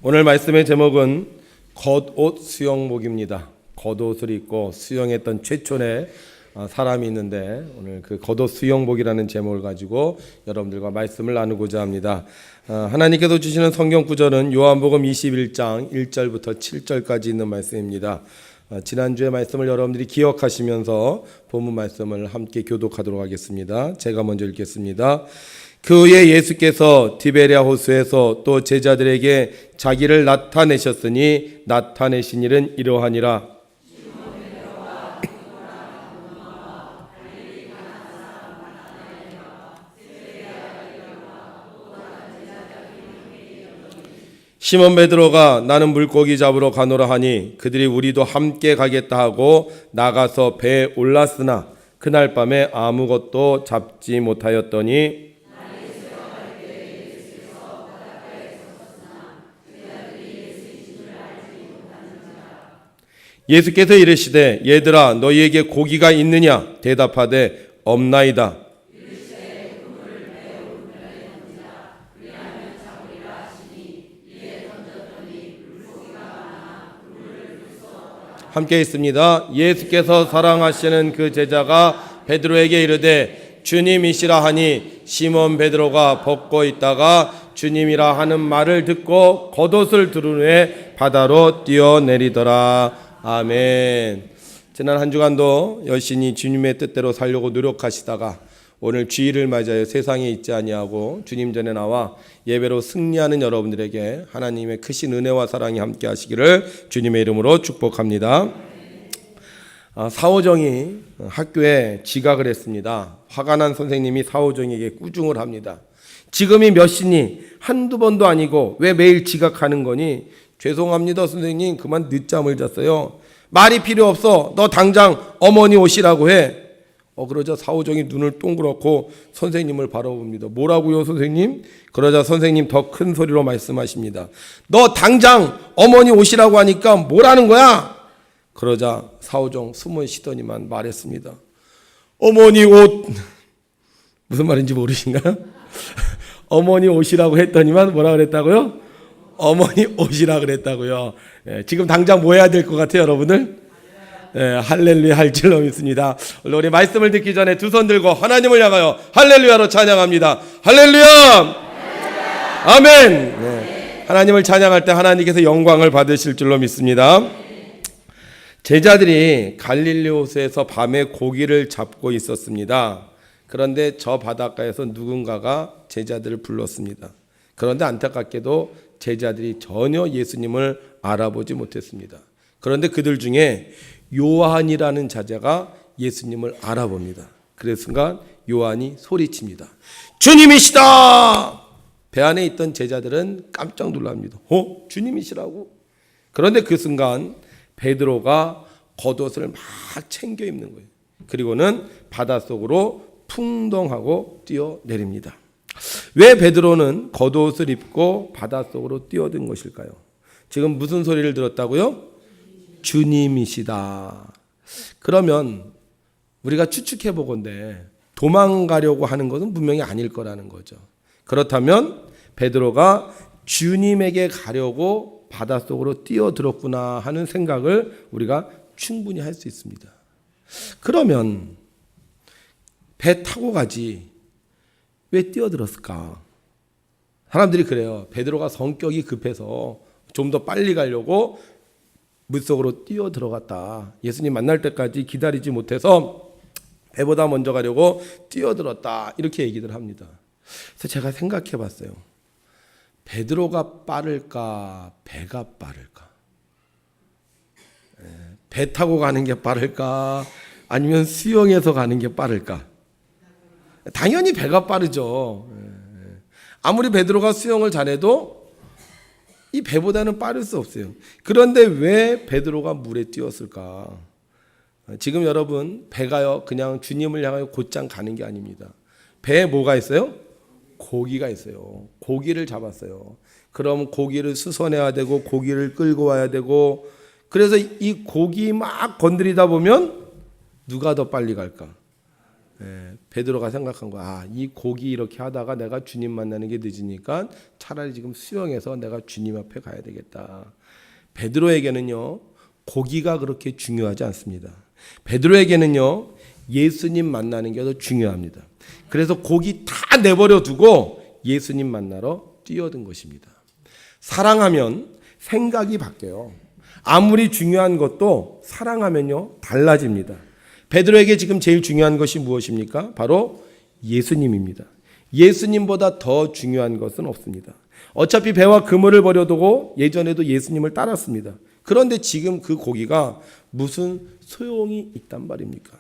오늘 말씀의 제목은 겉옷 수영복입니다. 겉옷을 입고 수영했던 최초의 사람이 있는데 오늘 그 겉옷 수영복이라는 제목을 가지고 여러분들과 말씀을 나누고자 합니다. 하나님께서 주시는 성경 구절은 요한복음 21장 1절부터 7절까지 있는 말씀입니다. 지난주의 말씀을 여러분들이 기억하시면서 본문 말씀을 함께 교독하도록 하겠습니다. 제가 먼저 읽겠습니다. 그 후에 예수께서 디베랴 호수에서 또 제자들에게 자기를 나타내셨으니 나타내신 일은 이러하니라. 시몬 베드로가 나는 물고기 잡으러 가노라 하니 그들이 우리도 함께 가겠다 하고 나가서 배에 올랐으나 그날 밤에 아무것도 잡지 못하였더니 예수께서 이르시되 얘들아 너희에게 고기가 있느냐 대답하되 없나이다. 함께 있습니다. 예수께서 사랑하시는 그 제자가 베드로에게 이르되 주님이시라 하니 시몬 베드로가 벗고 있다가 주님이라 하는 말을 듣고 겉옷을 두른 후에 바다로 뛰어내리더라. 아멘. 지난 한 주간도 열심히 주님의 뜻대로 살려고 노력하시다가 오늘 주일을 맞아요. 세상에 있지 아니하고 주님 전에 나와 예배로 승리하는 여러분들에게 하나님의 크신 은혜와 사랑이 함께 하시기를 주님의 이름으로 축복합니다. 사오정이 학교에 지각을 했습니다. 화가 난 선생님이 사오정에게 꾸중을 합니다. 지금이 몇 시니? 한두 번도 아니고 왜 매일 지각하는 거니? 죄송합니다 선생님, 그만 늦잠을 잤어요. 말이 필요 없어. 너 당장 어머니 오시라고 해. 그러자 사오정이 눈을 동그랗고 선생님을 바라봅니다. 뭐라고요 선생님? 그러자 선생님 더 큰 소리로 말씀하십니다. 너 당장 어머니 오시라고 하니까 뭐라는 거야? 그러자 사오정 숨을 쉬더니만 말했습니다. 어머니 옷. 무슨 말인지 모르신가요? 어머니 오시라고 했더니만 뭐라 그랬다고요? 어머니 오시라 그랬다고요. 지금 당장 뭐 해야 될 것 같아요 여러분들? 할렐루야 할 줄로 믿습니다. 우리 말씀을 듣기 전에 두 손 들고 하나님을 향하여 할렐루야로 찬양합니다. 할렐루야! 아멘! 하나님을 찬양할 때 하나님께서 영광을 받으실 줄로 믿습니다. 제자들이 갈릴리 호수에서 밤에 고기를 잡고 있었습니다. 그런데 저 바닷가에서 누군가가 제자들을 불렀습니다. 그런데 안타깝게도 제자들이 전혀 예수님을 알아보지 못했습니다. 그런데 그들 중에 요한이라는 자제가 예수님을 알아봅니다. 그 순간 요한이 소리칩니다. 주님이시다! 배 안에 있던 제자들은 깜짝 놀랍니다. 주님이시라고? 그런데 그 순간 베드로가 겉옷을 막 챙겨 입는 거예요. 그리고는 바닷속으로 풍덩하고 뛰어내립니다. 왜 베드로는 겉옷을 입고 바닷속으로 뛰어든 것일까요? 지금 무슨 소리를 들었다고요? 주님이시다. 그러면 우리가 추측해 보건대 도망가려고 하는 것은 분명히 아닐 거라는 거죠. 그렇다면 베드로가 주님에게 가려고 바닷속으로 뛰어들었구나 하는 생각을 우리가 충분히 할 수 있습니다. 그러면 배 타고 가지 왜 뛰어들었을까? 사람들이 그래요. 베드로가 성격이 급해서 좀 더 빨리 가려고 물속으로 뛰어 들어갔다. 예수님 만날 때까지 기다리지 못해서 배보다 먼저 가려고 뛰어들었다. 이렇게 얘기들 합니다. 그래서 제가 생각해 봤어요. 베드로가 빠를까? 배가 빠를까? 배 타고 가는 게 빠를까? 아니면 수영해서 가는 게 빠를까? 당연히 배가 빠르죠. 아무리 베드로가 수영을 잘해도 이 배보다는 빠를 수 없어요. 그런데 왜 베드로가 물에 뛰었을까? 지금 여러분 배가요 그냥 주님을 향하여 곧장 가는 게 아닙니다. 배에 뭐가 있어요? 고기가 있어요. 고기를 잡았어요. 그럼 고기를 수선해야 되고 고기를 끌고 와야 되고 그래서 이 고기 막 건드리다 보면 누가 더 빨리 갈까? 베드로가 생각한 거야. 이 고기 이렇게 하다가 내가 주님 만나는 게 늦으니까 차라리 지금 수영해서 내가 주님 앞에 가야 되겠다. 베드로에게는요, 고기가 그렇게 중요하지 않습니다. 베드로에게는요, 예수님 만나는 게 더 중요합니다. 그래서 고기 다 내버려 두고 예수님 만나러 뛰어든 것입니다. 사랑하면 생각이 바뀌어요. 아무리 중요한 것도 사랑하면요, 달라집니다. 베드로에게 지금 제일 중요한 것이 무엇입니까? 바로 예수님입니다. 예수님보다 더 중요한 것은 없습니다. 어차피 배와 그물을 버려두고 예전에도 예수님을 따랐습니다. 그런데 지금 그 고기가 무슨 소용이 있단 말입니까?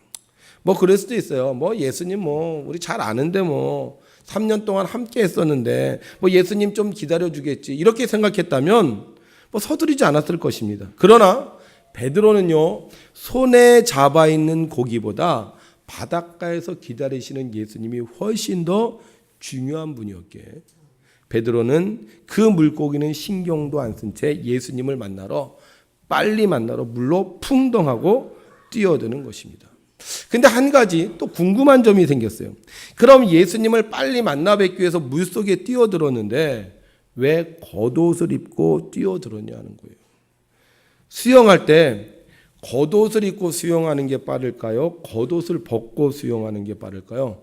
뭐 그럴 수도 있어요. 뭐 예수님 우리 잘 아는데 3년 동안 함께 했었는데 예수님 좀 기다려 주겠지. 이렇게 생각했다면 서두르지 않았을 것입니다. 그러나 베드로는요, 손에 잡아 있는 고기보다 바닷가에서 기다리시는 예수님이 훨씬 더 중요한 분이었기에 베드로는 그 물고기는 신경도 안 쓴 채 예수님을 빨리 만나러 물로 풍덩하고 뛰어드는 것입니다. 근데 한 가지 또 궁금한 점이 생겼어요. 그럼 예수님을 빨리 만나 뵙기 위해서 물속에 뛰어들었는데 왜 겉옷을 입고 뛰어들었냐 하는 거예요. 수영할 때 겉옷을 입고 수영하는 게 빠를까요? 겉옷을 벗고 수영하는 게 빠를까요?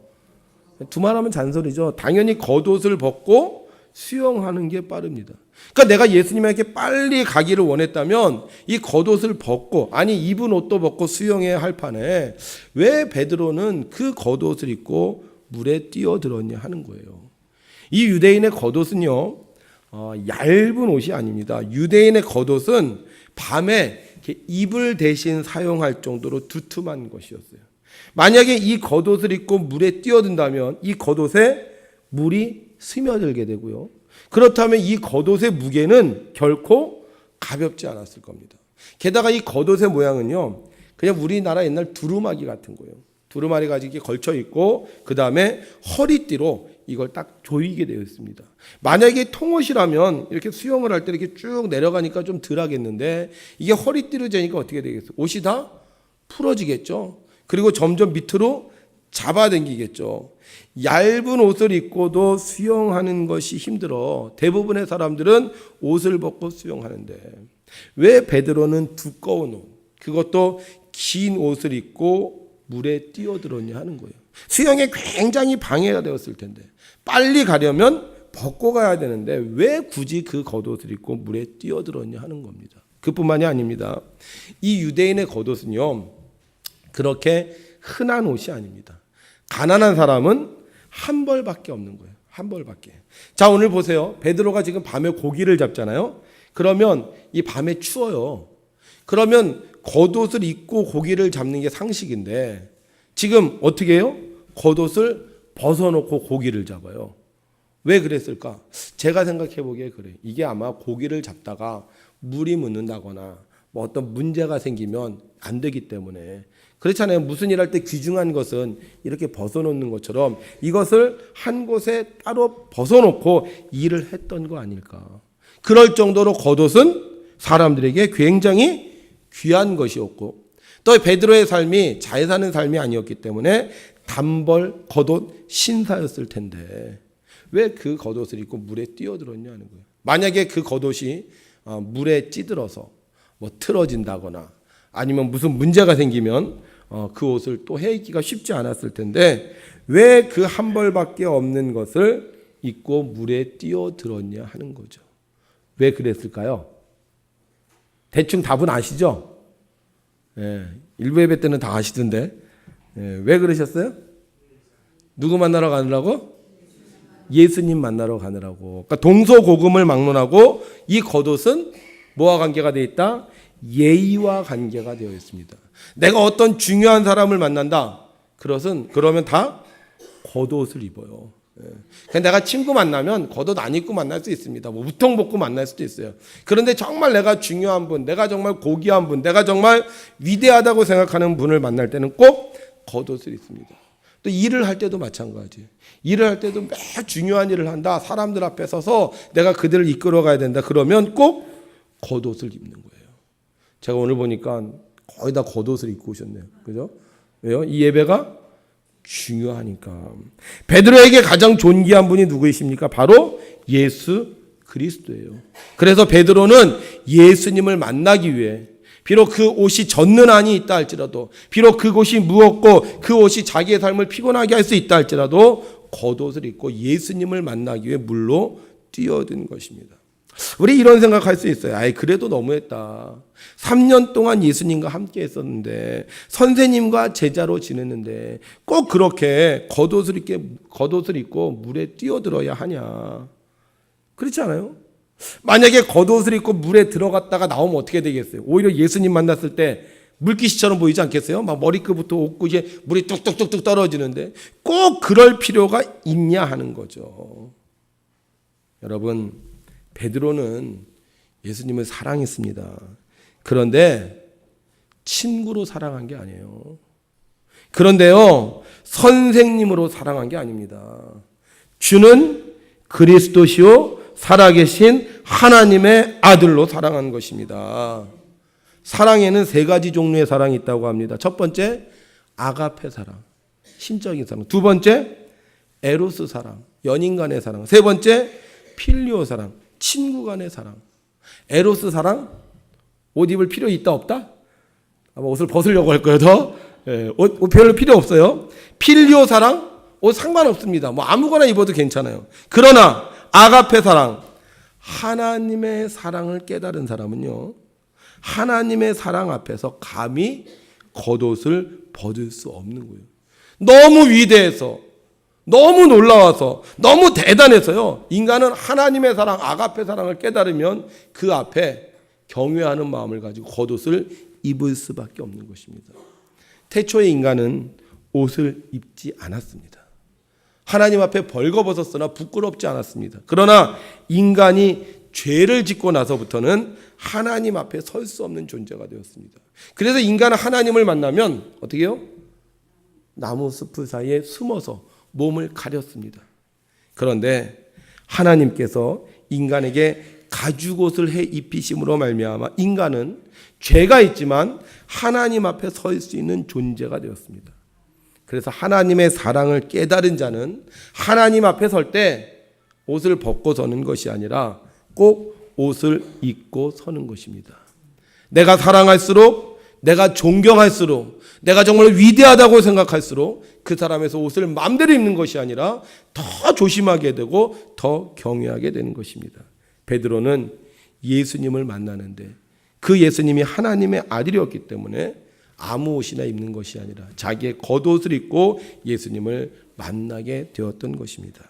두말하면 잔소리죠. 당연히 겉옷을 벗고 수영하는 게 빠릅니다. 그러니까 내가 예수님에게 빨리 가기를 원했다면 이 겉옷을 벗고, 입은 옷도 벗고 수영해야 할 판에 왜 베드로는 그 겉옷을 입고 물에 뛰어들었냐 하는 거예요. 이 유대인의 겉옷은요, 얇은 옷이 아닙니다. 유대인의 겉옷은 밤에 이불 대신 사용할 정도로 두툼한 것이었어요. 만약에 이 겉옷을 입고 물에 뛰어든다면 이 겉옷에 물이 스며들게 되고요. 그렇다면 이 겉옷의 무게는 결코 가볍지 않았을 겁니다. 게다가 이 겉옷의 모양은요, 그냥 우리나라 옛날 두루마기 같은 거예요. 두루마리가 이렇게 걸쳐 있고 그 다음에 허리띠로 이걸 딱 조이게 되어 있습니다. 만약에 통옷이라면 이렇게 수영을 할 때 이렇게 쭉 내려가니까 좀 덜 하겠는데 이게 허리띠로 재니까 어떻게 되겠어요? 옷이 다 풀어지겠죠. 그리고 점점 밑으로 잡아당기겠죠. 얇은 옷을 입고도 수영하는 것이 힘들어 대부분의 사람들은 옷을 벗고 수영하는데 왜 베드로는 두꺼운 옷, 그것도 긴 옷을 입고 물에 뛰어들었냐 하는 거예요. 수영에 굉장히 방해가 되었을 텐데 빨리 가려면 벗고 가야 되는데 왜 굳이 그 겉옷을 입고 물에 뛰어들었냐 하는 겁니다. 그뿐만이 아닙니다. 이 유대인의 겉옷은요, 그렇게 흔한 옷이 아닙니다. 가난한 사람은 한 벌밖에 없는 거예요. 한 벌밖에. 자, 오늘 보세요. 베드로가 지금 밤에 고기를 잡잖아요. 그러면 이 밤에 추워요. 그러면 겉옷을 입고 고기를 잡는 게 상식인데 지금 어떻게 해요? 겉옷을 벗어놓고 고기를 잡아요. 왜 그랬을까? 제가 생각해 보기에 그래요. 이게 아마 고기를 잡다가 물이 묻는다거나 어떤 문제가 생기면 안 되기 때문에 그렇잖아요. 무슨 일 할 때 귀중한 것은 이렇게 벗어놓는 것처럼 이것을 한 곳에 따로 벗어놓고 일을 했던 거 아닐까. 그럴 정도로 겉옷은 사람들에게 굉장히 귀한 것이었고 또 베드로의 삶이 잘 사는 삶이 아니었기 때문에 단벌 겉옷 신사였을 텐데 왜 그 겉옷을 입고 물에 뛰어들었냐 하는 거예요. 만약에 그 겉옷이 물에 찌들어서 틀어진다거나 아니면 무슨 문제가 생기면 그 옷을 또 해입기가 쉽지 않았을 텐데 왜 그 한 벌밖에 없는 것을 입고 물에 뛰어들었냐 하는 거죠. 왜 그랬을까요? 대충 답은 아시죠? 일부 예배 때는 다 아시던데 왜 그러셨어요? 누구 만나러 가느라고? 예수님 만나러 가느라고. 그러니까 동서고금을 막론하고 이 겉옷은 뭐와 관계가 되어 있다? 예의와 관계가 되어 있습니다. 내가 어떤 중요한 사람을 만난다. 그러면 다 겉옷을 입어요. 내가 친구 만나면 겉옷 안 입고 만날 수 있습니다. 우통 벗고 만날 수도 있어요. 그런데 정말 내가 중요한 분, 내가 정말 고귀한 분, 내가 정말 위대하다고 생각하는 분을 만날 때는 꼭 겉옷을 입습니다. 또 일을 할 때도 마찬가지. 일을 할 때도 매 중요한 일을 한다. 사람들 앞에 서서 내가 그들을 이끌어 가야 된다. 그러면 꼭 겉옷을 입는 거예요. 제가 오늘 보니까 거의 다 겉옷을 입고 오셨네요. 그죠? 왜요? 이 예배가 중요하니까. 베드로에게 가장 존귀한 분이 누구이십니까? 바로 예수 그리스도예요. 그래서 베드로는 예수님을 만나기 위해 비록 그 옷이 젖는 한이 있다 할지라도, 비록 그곳이 무겁고 그 옷이 자기의 삶을 피곤하게 할 수 있다 할지라도 겉옷을 입고 예수님을 만나기 위해 물로 뛰어든 것입니다. 우리 이런 생각할 수 있어요. 아이, 그래도 너무했다. 3년 동안 예수님과 함께 했었는데, 선생님과 제자로 지냈는데 꼭 그렇게 겉옷을 입고 물에 뛰어들어야 하냐. 그렇지 않아요? 만약에 겉옷을 입고 물에 들어갔다가 나오면 어떻게 되겠어요? 오히려 예수님 만났을 때 물귀신처럼 보이지 않겠어요? 막 머리끝부터 옷끝에 물이 뚝뚝뚝뚝 떨어지는데 꼭 그럴 필요가 있냐 하는 거죠. 여러분, 베드로는 예수님을 사랑했습니다. 그런데 친구로 사랑한 게 아니에요. 그런데요, 선생님으로 사랑한 게 아닙니다. 주는 그리스도시요 살아계신 하나님의 아들로 사랑한 것입니다. 사랑에는 세 가지 종류의 사랑이 있다고 합니다. 첫 번째, 아가페 사랑, 심적인 사랑. 두 번째, 에로스 사랑, 연인 간의 사랑. 세 번째, 필리오 사랑, 친구 간의 사랑. 에로스 사랑, 옷 입을 필요 있다 없다? 아마 옷을 벗으려고 할 거예요. 더 옷 별로 필요 없어요. 필리오 사랑, 옷 상관없습니다. 뭐 아무거나 입어도 괜찮아요. 그러나 아가페 사랑, 하나님의 사랑을 깨달은 사람은요, 하나님의 사랑 앞에서 감히 겉옷을 벗을 수 없는 거예요. 너무 위대해서, 너무 놀라워서, 너무 대단해서요, 인간은 하나님의 사랑, 아가페 사랑을 깨달으면 그 앞에 경외하는 마음을 가지고 겉옷을 입을 수밖에 없는 것입니다. 태초의 인간은 옷을 입지 않았습니다. 하나님 앞에 벌거벗었으나 부끄럽지 않았습니다. 그러나 인간이 죄를 짓고 나서부터는 하나님 앞에 설 수 없는 존재가 되었습니다. 그래서 인간은 하나님을 만나면 어떻게 해요? 나무 숲을 사이에 숨어서 몸을 가렸습니다. 그런데 하나님께서 인간에게 가죽옷을 해 입히심으로 말미암아 인간은 죄가 있지만 하나님 앞에 설 수 있는 존재가 되었습니다. 그래서 하나님의 사랑을 깨달은 자는 하나님 앞에 설 때 옷을 벗고 서는 것이 아니라 꼭 옷을 입고 서는 것입니다. 내가 사랑할수록, 내가 존경할수록, 내가 정말 위대하다고 생각할수록 그 사람에서 옷을 마음대로 입는 것이 아니라 더 조심하게 되고 더 경외하게 되는 것입니다. 베드로는 예수님을 만나는데 그 예수님이 하나님의 아들이었기 때문에 아무 옷이나 입는 것이 아니라 자기의 겉옷을 입고 예수님을 만나게 되었던 것입니다.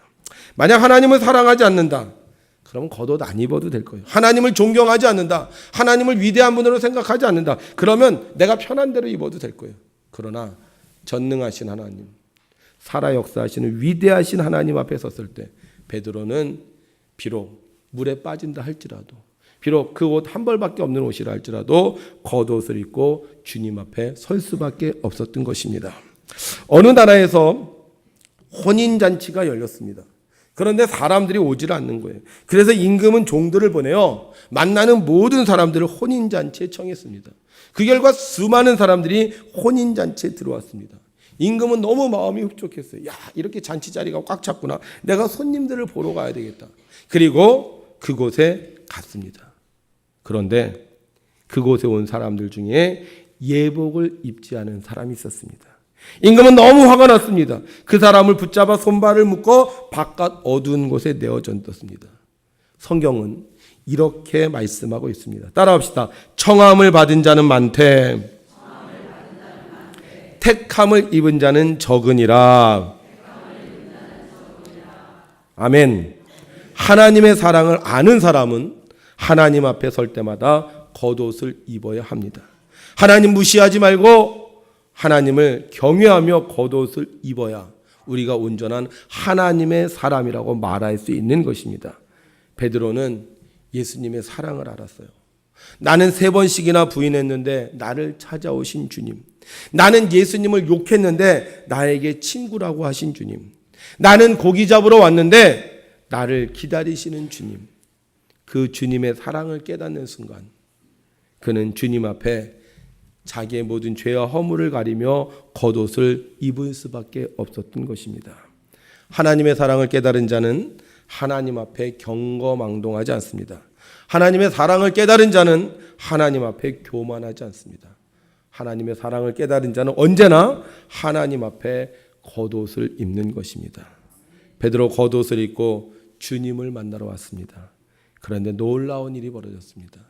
만약 하나님을 사랑하지 않는다, 그러면 겉옷 안 입어도 될 거예요. 하나님을 존경하지 않는다, 하나님을 위대한 분으로 생각하지 않는다, 그러면 내가 편한 대로 입어도 될 거예요. 그러나 전능하신 하나님, 살아 역사하시는 위대하신 하나님 앞에 섰을 때 베드로는 비록 물에 빠진다 할지라도, 비록 그 옷 한 벌밖에 없는 옷이라 할지라도 겉옷을 입고 주님 앞에 설 수밖에 없었던 것입니다. 어느 나라에서 혼인잔치가 열렸습니다. 그런데 사람들이 오질 않는 거예요. 그래서 임금은 종들을 보내요. 만나는 모든 사람들을 혼인잔치에 청했습니다. 그 결과 수많은 사람들이 혼인잔치에 들어왔습니다. 임금은 너무 마음이 흡족했어요. 야, 이렇게 잔치 자리가 꽉 찼구나. 내가 손님들을 보러 가야 되겠다. 그리고 그곳에 갔습니다. 그런데 그곳에 온 사람들 중에 예복을 입지 않은 사람이 있었습니다. 임금은 너무 화가 났습니다. 그 사람을 붙잡아 손발을 묶어 바깥 어두운 곳에 내어 던졌습니다. 성경은 이렇게 말씀하고 있습니다. 따라합시다. 청함을 받은 자는 많되 택함을 입은 자는 적으니라. 아멘. 하나님의 사랑을 아는 사람은 하나님 앞에 설 때마다 겉옷을 입어야 합니다. 하나님 무시하지 말고 하나님을 경외하며 겉옷을 입어야 우리가 온전한 하나님의 사람이라고 말할 수 있는 것입니다. 베드로는 예수님의 사랑을 알았어요. 나는 3번씩이나 부인했는데 나를 찾아오신 주님. 나는 예수님을 욕했는데 나에게 친구라고 하신 주님. 나는 고기 잡으러 왔는데 나를 기다리시는 주님. 그 주님의 사랑을 깨닫는 순간 그는 주님 앞에 자기의 모든 죄와 허물을 가리며 겉옷을 입을 수밖에 없었던 것입니다. 하나님의 사랑을 깨달은 자는 하나님 앞에 경거망동하지 않습니다. 하나님의 사랑을 깨달은 자는 하나님 앞에 교만하지 않습니다. 하나님의 사랑을 깨달은 자는 언제나 하나님 앞에 겉옷을 입는 것입니다. 베드로 겉옷을 입고 주님을 만나러 왔습니다. 그런데 놀라운 일이 벌어졌습니다.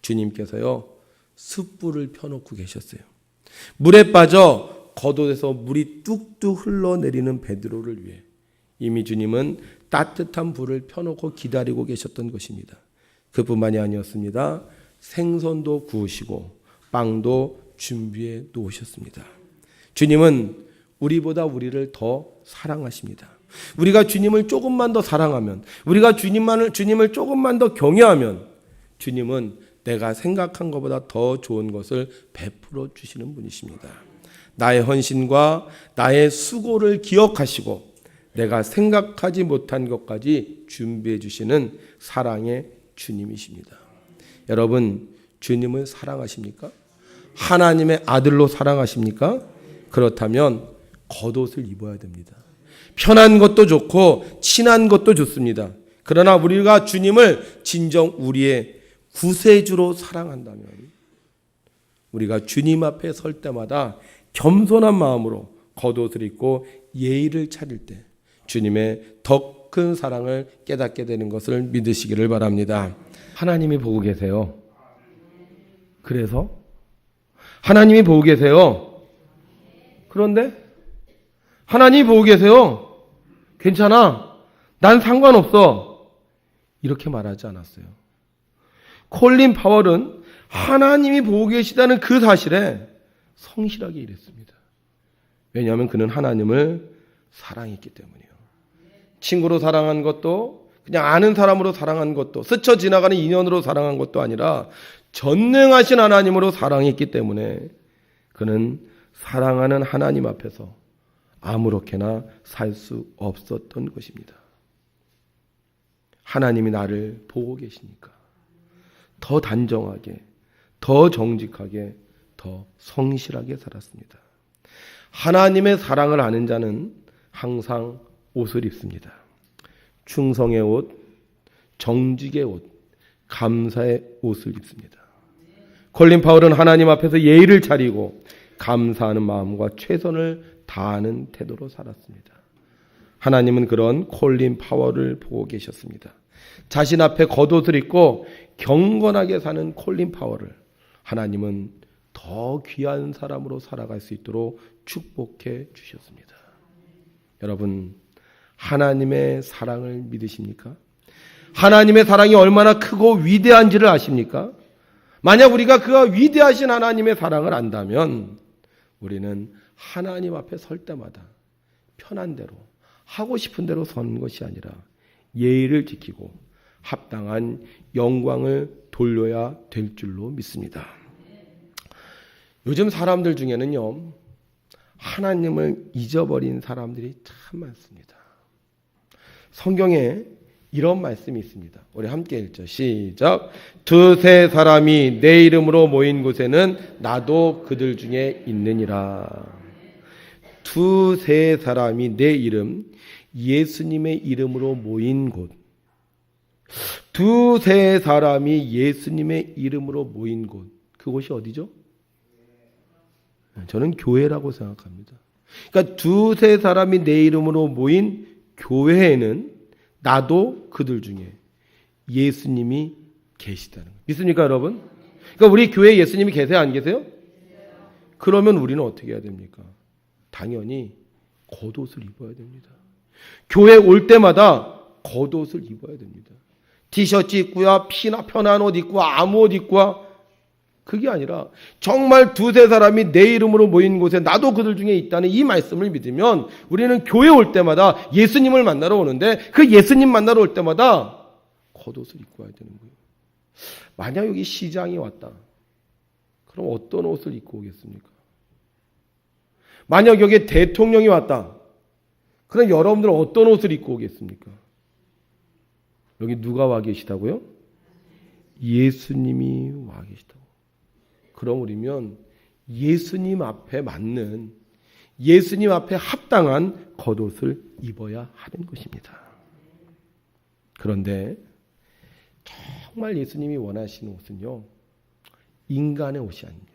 주님께서요, 숯불을 펴놓고 계셨어요. 물에 빠져 겉옷에서 물이 뚝뚝 흘러내리는 베드로를 위해 이미 주님은 따뜻한 불을 펴놓고 기다리고 계셨던 것입니다. 그뿐만이 아니었습니다. 생선도 구우시고 빵도 준비해 놓으셨습니다. 주님은 우리보다 우리를 더 사랑하십니다. 우리가 주님을 조금만 더 사랑하면, 우리가 주님을 조금만 더 경외하면 주님은 내가 생각한 것보다 더 좋은 것을 베풀어 주시는 분이십니다. 나의 헌신과 나의 수고를 기억하시고 내가 생각하지 못한 것까지 준비해 주시는 사랑의 주님이십니다. 여러분, 주님을 사랑하십니까? 하나님의 아들로 사랑하십니까? 그렇다면 겉옷을 입어야 됩니다. 편한 것도 좋고 친한 것도 좋습니다. 그러나 우리가 주님을 진정 우리의 구세주로 사랑한다면 우리가 주님 앞에 설 때마다 겸손한 마음으로 겉옷을 입고 예의를 차릴 때 주님의 더 큰 사랑을 깨닫게 되는 것을 믿으시기를 바랍니다. 하나님이 보고 계세요. 그래서 하나님이 보고 계세요. 그런데 하나님이 보고 계세요. 괜찮아. 난 상관없어. 이렇게 말하지 않았어요. 콜린 파월은 하나님이 보고 계시다는 그 사실에 성실하게 일했습니다. 왜냐하면 그는 하나님을 사랑했기 때문이에요. 친구로 사랑한 것도, 그냥 아는 사람으로 사랑한 것도, 스쳐 지나가는 인연으로 사랑한 것도 아니라 전능하신 하나님으로 사랑했기 때문에 그는 사랑하는 하나님 앞에서 아무렇게나 살 수 없었던 것입니다. 하나님이 나를 보고 계시니까 더 단정하게, 더 정직하게, 더 성실하게 살았습니다. 하나님의 사랑을 아는 자는 항상 옷을 입습니다. 충성의 옷, 정직의 옷, 감사의 옷을 입습니다. 콜린 파월은 하나님 앞에서 예의를 차리고 감사하는 마음과 최선을 다하는 태도로 살았습니다. 하나님은 그런 콜린 파월을 보고 계셨습니다. 자신 앞에 겉옷을 입고 경건하게 사는 콜린 파월을 하나님은 더 귀한 사람으로 살아갈 수 있도록 축복해 주셨습니다. 여러분, 하나님의 사랑을 믿으십니까? 하나님의 사랑이 얼마나 크고 위대한지를 아십니까? 만약 우리가 그 위대하신 하나님의 사랑을 안다면 우리는 하나님 앞에 설 때마다 편한 대로, 하고 싶은 대로 서는 것이 아니라 예의를 지키고 합당한 영광을 돌려야 될 줄로 믿습니다. 요즘 사람들 중에는요, 하나님을 잊어버린 사람들이 참 많습니다. 성경에 이런 말씀이 있습니다. 우리 함께 읽죠. 시작. 두세 사람이 내 이름으로 모인 곳에는 나도 그들 중에 있느니라. 두세 사람이 내 이름, 예수님의 이름으로 모인 곳. 두세 사람이 예수님의 이름으로 모인 곳. 그곳이 어디죠? 저는 교회라고 생각합니다. 그러니까 두세 사람이 내 이름으로 모인 교회에는 나도 그들 중에 예수님이 계시다는 거예요. 믿습니까, 여러분? 그러니까 우리 교회에 예수님이 계세요, 안 계세요? 그러면 우리는 어떻게 해야 됩니까? 당연히 겉옷을 입어야 됩니다. 교회 올 때마다 겉옷을 입어야 됩니다. 티셔츠 입고야, 편한 옷 입고, 아무 옷 입고, 그게 아니라 정말 두세 사람이 내 이름으로 모인 곳에 나도 그들 중에 있다는 이 말씀을 믿으면 우리는 교회 올 때마다 예수님을 만나러 오는데 그 예수님 만나러 올 때마다 겉옷을 입고 와야 되는 거예요. 만약 여기 시장이 왔다. 그럼 어떤 옷을 입고 오겠습니까? 만약 여기 대통령이 왔다. 그럼 여러분들은 어떤 옷을 입고 오겠습니까? 여기 누가 와 계시다고요? 예수님이 와 계시다고. 그럼 우리면 예수님 앞에 맞는, 예수님 앞에 합당한 겉옷을 입어야 하는 것입니다. 그런데 정말 예수님이 원하시는 옷은요, 인간의 옷이 아닙니다.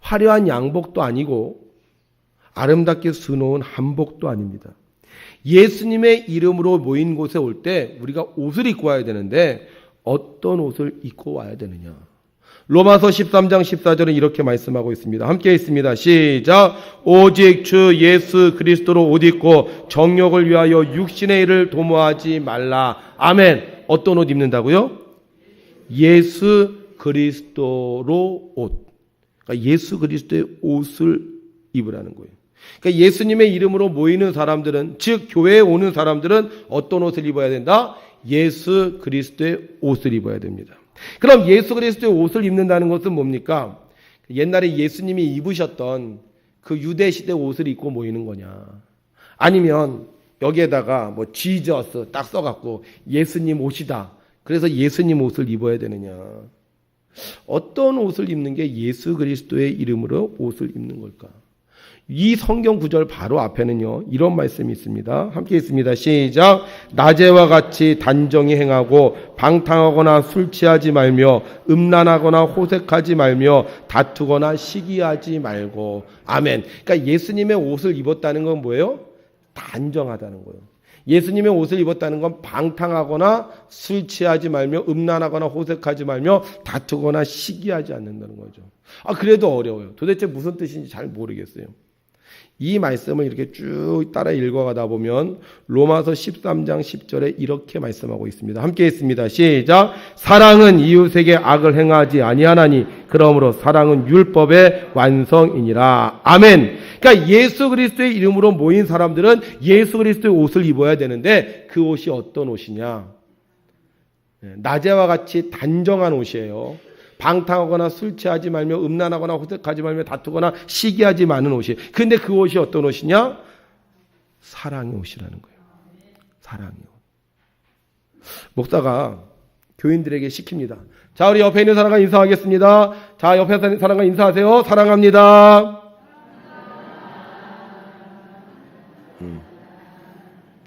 화려한 양복도 아니고 아름답게 수놓은 한복도 아닙니다. 예수님의 이름으로 모인 곳에 올 때 우리가 옷을 입고 와야 되는데 어떤 옷을 입고 와야 되느냐? 로마서 13장 14절은 이렇게 말씀하고 있습니다. 함께 있습니다. 시작. 오직 주 예수 그리스도로 옷 입고 정욕을 위하여 육신의 일을 도모하지 말라. 아멘. 어떤 옷 입는다고요? 예수 그리스도로 옷. 그러니까 예수 그리스도의 옷을 입으라는 거예요. 그러니까 예수님의 이름으로 모이는 사람들은, 즉 교회에 오는 사람들은 어떤 옷을 입어야 된다? 예수 그리스도의 옷을 입어야 됩니다. 그럼 예수 그리스도의 옷을 입는다는 것은 뭡니까? 옛날에 예수님이 입으셨던 그 유대 시대 옷을 입고 모이는 거냐? 아니면 여기에다가 뭐 지저스 딱 써갖고 예수님 옷이다. 그래서 예수님 옷을 입어야 되느냐? 어떤 옷을 입는 게 예수 그리스도의 이름으로 옷을 입는 걸까? 이 성경 구절 바로 앞에는요, 이런 말씀이 있습니다. 함께 있습니다. 시작. 낮에와 같이 단정히 행하고 방탕하거나 술 취하지 말며 음란하거나 호색하지 말며 다투거나 시기하지 말고. 아멘. 그러니까 예수님의 옷을 입었다는 건 뭐예요? 단정하다는 거예요. 예수님의 옷을 입었다는 건 방탕하거나 술 취하지 말며 음란하거나 호색하지 말며 다투거나 시기하지 않는다는 거죠. 그래도 어려워요. 도대체 무슨 뜻인지 잘 모르겠어요. 이 말씀을 이렇게 쭉 따라 읽어가다 보면 로마서 13장 10절에 이렇게 말씀하고 있습니다. 함께 있습니다. 시작. 사랑은 이웃에게 악을 행하지 아니하나니 그러므로 사랑은 율법의 완성이니라. 아멘. 그러니까 예수 그리스도의 이름으로 모인 사람들은 예수 그리스도의 옷을 입어야 되는데 그 옷이 어떤 옷이냐? 낮에와 같이 단정한 옷이에요. 방탕하거나 술 취하지 말며 음란하거나 호색하지 말며 다투거나 시기하지 마는 옷이. 근데 그 옷이 어떤 옷이냐? 사랑의 옷이라는 거예요. 사랑의 옷. 목사가 교인들에게 시킵니다. 자, 우리 옆에 있는 사람과 인사하겠습니다. 자, 옆에 있는 사람과 인사하세요. 사랑합니다.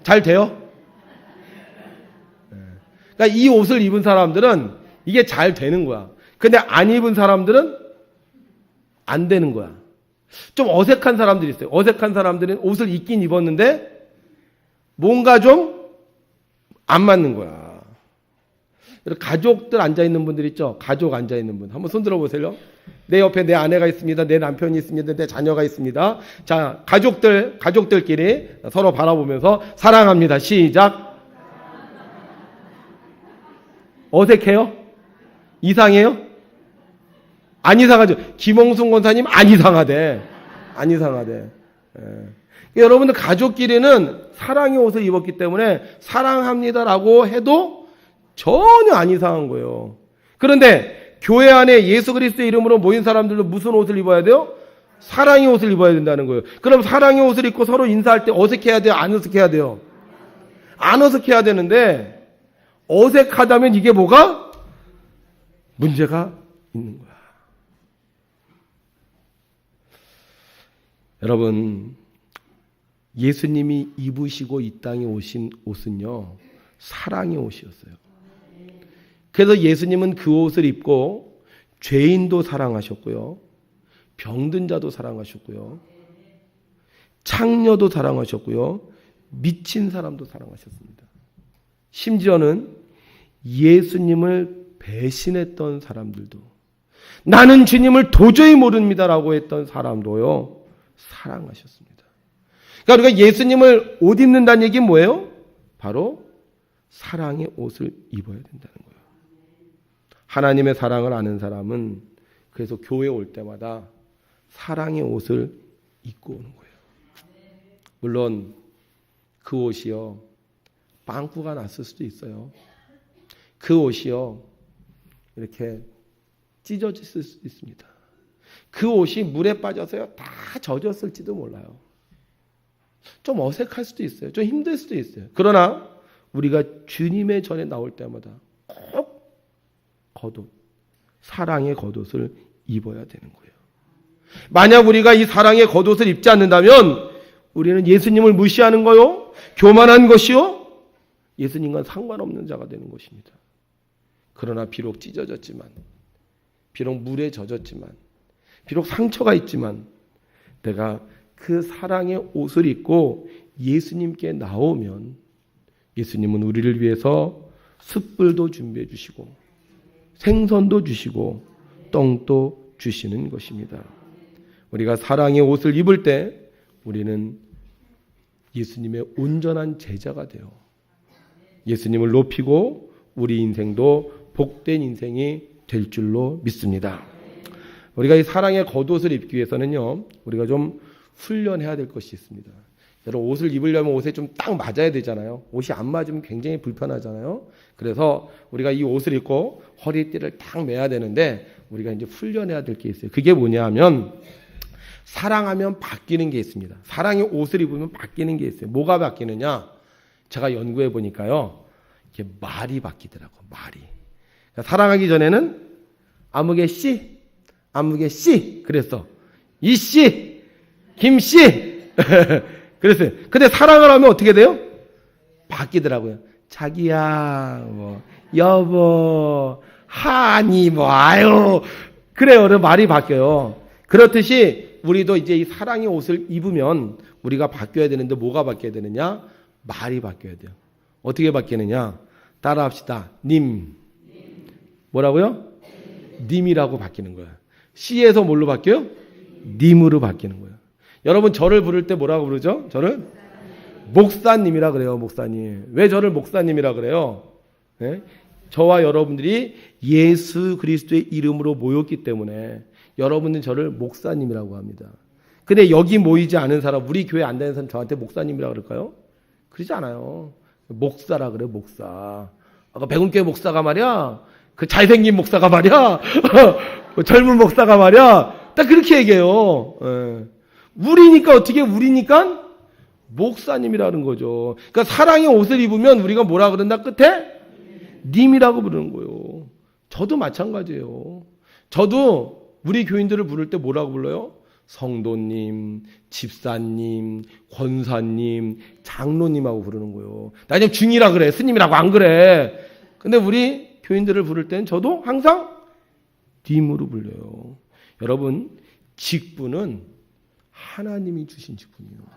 잘 돼요? 그러니까 이 옷을 입은 사람들은 이게 잘 되는 거야. 근데 안 입은 사람들은 안 되는 거야. 좀 어색한 사람들이 있어요. 어색한 사람들은 옷을 입긴 입었는데 뭔가 좀 안 맞는 거야. 가족들 앉아있는 분들 있죠? 가족 앉아있는 분. 한번 손 들어보세요. 내 옆에 내 아내가 있습니다. 내 남편이 있습니다. 내 자녀가 있습니다. 자, 가족들끼리 서로 바라보면서 사랑합니다. 시작. 어색해요? 이상해요? 안 이상하죠? 김홍순 권사님 안 이상하대. 안 이상하대. 여러분들 가족끼리는 사랑의 옷을 입었기 때문에 사랑합니다라고 해도 전혀 안 이상한 거예요. 그런데 교회 안에 예수 그리스도의 이름으로 모인 사람들도 무슨 옷을 입어야 돼요? 사랑의 옷을 입어야 된다는 거예요. 그럼 사랑의 옷을 입고 서로 인사할 때 어색해야 돼요? 안 어색해야 돼요? 안 어색해야 되는데 어색하다면 이게 뭐가? 문제가 있는 거야. 여러분, 예수님이 입으시고 이 땅에 오신 옷은요, 사랑의 옷이었어요. 그래서 예수님은 그 옷을 입고 죄인도 사랑하셨고요, 병든 자도 사랑하셨고요, 창녀도 사랑하셨고요, 미친 사람도 사랑하셨습니다. 심지어는 예수님을 배신했던 사람들도, 나는 주님을 도저히 모릅니다라고 했던 사람도요, 사랑하셨습니다. 그러니까 우리가 예수님을 옷 입는다는 얘기는 뭐예요? 바로 사랑의 옷을 입어야 된다는 거예요. 하나님의 사랑을 아는 사람은 그래서 교회에 올 때마다 사랑의 옷을 입고 오는 거예요. 물론 그 옷이요, 빵꾸가 났을 수도 있어요. 그 옷이요, 이렇게 찢어졌을 수도 있습니다. 그 옷이 물에 빠져서요, 다 젖었을지도 몰라요. 좀 어색할 수도 있어요. 좀 힘들 수도 있어요. 그러나 우리가 주님의 전에 나올 때마다 꼭 겉옷, 사랑의 겉옷을 입어야 되는 거예요. 만약 우리가 이 사랑의 겉옷을 입지 않는다면 우리는 예수님을 무시하는 거요, 교만한 것이요, 예수님과 상관없는 자가 되는 것입니다. 그러나 비록 찢어졌지만, 비록 물에 젖었지만, 비록 상처가 있지만 내가 그 사랑의 옷을 입고 예수님께 나오면 예수님은 우리를 위해서 숯불도 준비해 주시고 생선도 주시고 똥도 주시는 것입니다. 우리가 사랑의 옷을 입을 때 우리는 예수님의 온전한 제자가 되어 예수님을 높이고 우리 인생도 복된 인생이 될 줄로 믿습니다. 우리가 이 사랑의 겉옷을 입기 위해서는요, 우리가 좀 훈련해야 될 것이 있습니다. 여러분, 옷을 입으려면 옷에 좀 딱 맞아야 되잖아요. 옷이 안 맞으면 굉장히 불편하잖아요. 그래서 우리가 이 옷을 입고 허리띠를 딱 매야 되는데 우리가 이제 훈련해야 될 게 있어요. 그게 뭐냐 하면 사랑하면 바뀌는 게 있습니다. 사랑의 옷을 입으면 바뀌는 게 있어요. 뭐가 바뀌느냐? 제가 연구해 보니까요, 이게 말이 바뀌더라고. 말이. 그러니까 사랑하기 전에는 아무개 씨, 아무개 씨 그랬어. 이씨, 김씨 그랬어요. 근데 사랑을 하면 어떻게 돼요? 바뀌더라고요. 자기야, 뭐 여보, 하니, 뭐 아유, 그래요. 말이 바뀌어요. 그렇듯이 우리도 이제 이 사랑의 옷을 입으면 우리가 바뀌어야 되는데 뭐가 바뀌어야 되느냐? 말이 바뀌어야 돼요. 어떻게 바뀌느냐? 따라합시다. 님. 뭐라고요? 님이라고 바뀌는 거예요. 씨에서 뭘로 바뀌어요? 님으로 바뀌는 거예요. 여러분, 저를 부를 때 뭐라고 부르죠? 저를 목사님이라 그래요. 목사님. 왜 저를 목사님이라 그래요? 네? 저와 여러분들이 예수 그리스도의 이름으로 모였기 때문에 여러분은 저를 목사님이라고 합니다. 근데 여기 모이지 않은 사람, 우리 교회 안 다니는 사람 저한테 목사님이라 그럴까요? 그러지 않아요. 목사라 그래요. 목사. 아까 백운교회 목사가 말이야, 그 잘생긴 목사가 말이야, 젊은 목사가 말이야, 딱 그렇게 얘기해요. 예. 우리니까 어떻게, 우리니까 목사님이라는 거죠. 그러니까 사랑의 옷을 입으면 우리가 뭐라 그런다 끝에? 님이라고 부르는 거예요. 저도 마찬가지예요. 저도 우리 교인들을 부를 때 뭐라고 불러요? 성도님, 집사님, 권사님, 장로님하고 부르는 거예요. 나 그냥 중이라 그래. 스님이라고 안 그래. 근데 우리 교인들을 부를 때는 저도 항상 님으로 불려요. 여러분, 직분은 하나님이 주신 직분이에요.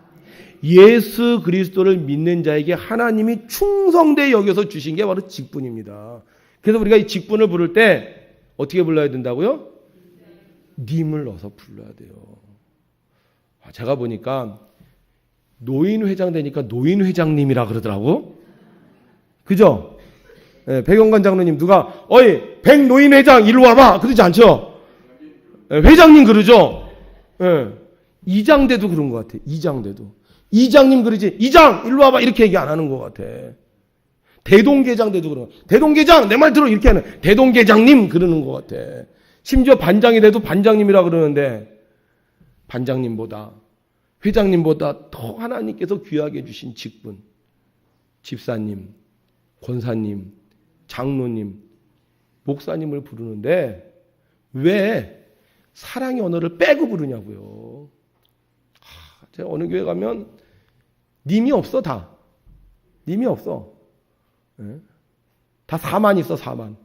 예수 그리스도를 믿는 자에게 하나님이 충성되게 여겨서 주신 게 바로 직분입니다. 그래서 우리가 이 직분을 부를 때 어떻게 불러야 된다고요? 님을 넣어서 불러야 돼요. 제가 보니까 노인회장 되니까 노인회장님이라 그러더라고. 그죠? 네, 백영관 장로님 누가 어이 백노인회장 이리 와봐 그러지 않죠? 네, 회장님 그러죠? 네, 이장대도 그런 것 같아. 이장대도 이장님 그러지 이장 이리 와봐 이렇게 얘기 안 하는 것 같아. 대동계장대도 그런 거. 대동계장 내 말 들어 이렇게 하는 대동계장님 그러는 것 같아. 심지어 반장이 돼도 반장님이라 그러는데 반장님보다 회장님보다 더 하나님께서 귀하게 주신 직분, 집사님, 권사님, 장로님, 목사님을 부르는데 왜 사랑의 언어를 빼고 부르냐고요. 제가 어느 교회 가면 님이 없어. 다 님이 없어. 네? 다 사만 있어. 사만.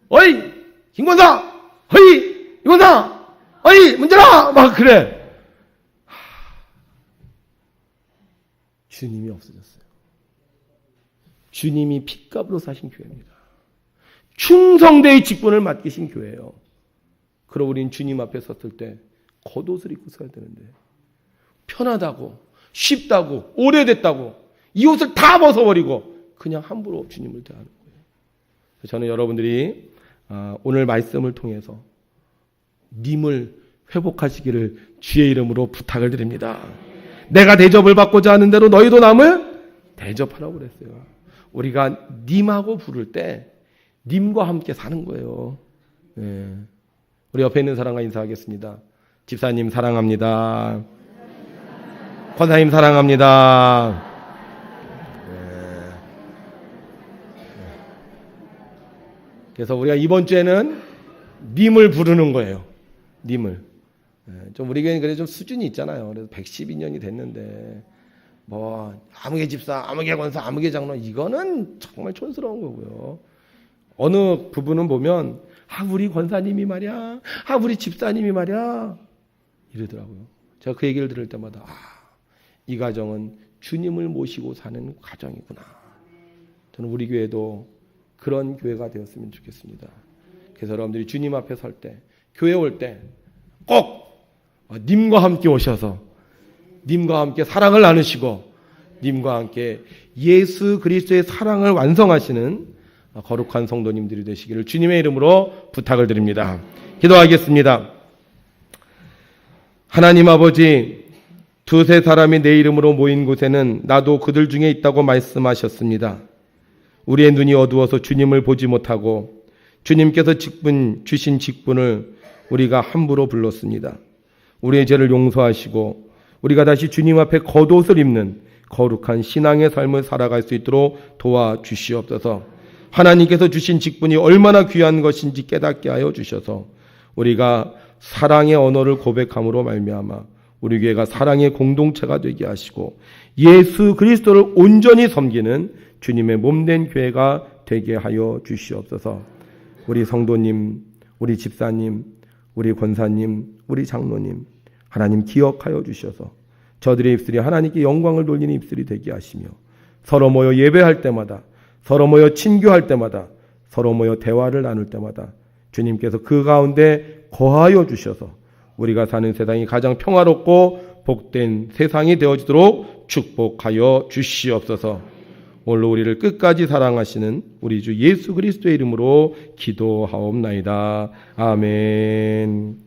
어이 김권사 어이 이권사 어이 문제라 막 그래. 주님이 없어졌어요. 주님이 핏값으로 사신 교회입니다. 충성되의 직분을 맡기신 교회예요. 그럼 우리는 주님 앞에 섰을 때 겉옷을 입고 서야 되는데 편하다고 쉽다고 오래됐다고 이 옷을 다 벗어버리고 그냥 함부로 주님을 대하는 거예요. 저는 여러분들이 오늘 말씀을 통해서 님을 회복하시기를 주의 이름으로 부탁을 드립니다. 내가 대접을 받고자 하는 대로 너희도 남을 대접하라고 그랬어요. 우리가 님하고 부를 때 님과 함께 사는 거예요. 네. 우리 옆에 있는 사람과 인사하겠습니다. 집사님 사랑합니다. 권사님 사랑합니다. 네. 그래서 우리가 이번 주에는 님을 부르는 거예요. 님을. 좀 우리 교회는 그래 좀 수준이 있잖아요. 그래서 112년이 됐는데 뭐 아무개 집사, 아무개 권사, 아무개 장로 이거는 정말 촌스러운 거고요. 어느 부분은 보면 우리 권사님이 말이야, 우리 집사님이 말이야 이러더라고요. 제가 그 얘기를 들을 때마다 이 가정은 주님을 모시고 사는 가정이구나. 저는 우리 교회도 그런 교회가 되었으면 좋겠습니다. 그래서 여러분들이 주님 앞에 설 때, 교회 올 때 꼭 님과 함께 오셔서 님과 함께 사랑을 나누시고 님과 함께 예수 그리스도의 사랑을 완성하시는 거룩한 성도님들이 되시기를 주님의 이름으로 부탁을 드립니다. 기도하겠습니다. 하나님 아버지, 두세 사람이 내 이름으로 모인 곳에는 나도 그들 중에 있다고 말씀하셨습니다. 우리의 눈이 어두워서 주님을 보지 못하고 주님께서 주신 직분을 우리가 함부로 불렀습니다. 우리의 죄를 용서하시고 우리가 다시 주님 앞에 겉옷을 입는 거룩한 신앙의 삶을 살아갈 수 있도록 도와주시옵소서. 하나님께서 주신 직분이 얼마나 귀한 것인지 깨닫게 하여 주셔서 우리가 사랑의 언어를 고백함으로 말미암아 우리 교회가 사랑의 공동체가 되게 하시고 예수 그리스도를 온전히 섬기는 주님의 몸된 교회가 되게 하여 주시옵소서. 우리 성도님, 우리 집사님, 우리 권사님, 우리 장로님 하나님 기억하여 주셔서 저들의 입술이 하나님께 영광을 돌리는 입술이 되게 하시며 서로 모여 예배할 때마다, 서로 모여 친교할 때마다, 서로 모여 대화를 나눌 때마다 주님께서 그 가운데 거하여 주셔서 우리가 사는 세상이 가장 평화롭고 복된 세상이 되어지도록 축복하여 주시옵소서. 오늘로 우리를 끝까지 사랑하시는 우리 주 예수 그리스도의 이름으로 기도하옵나이다. 아멘.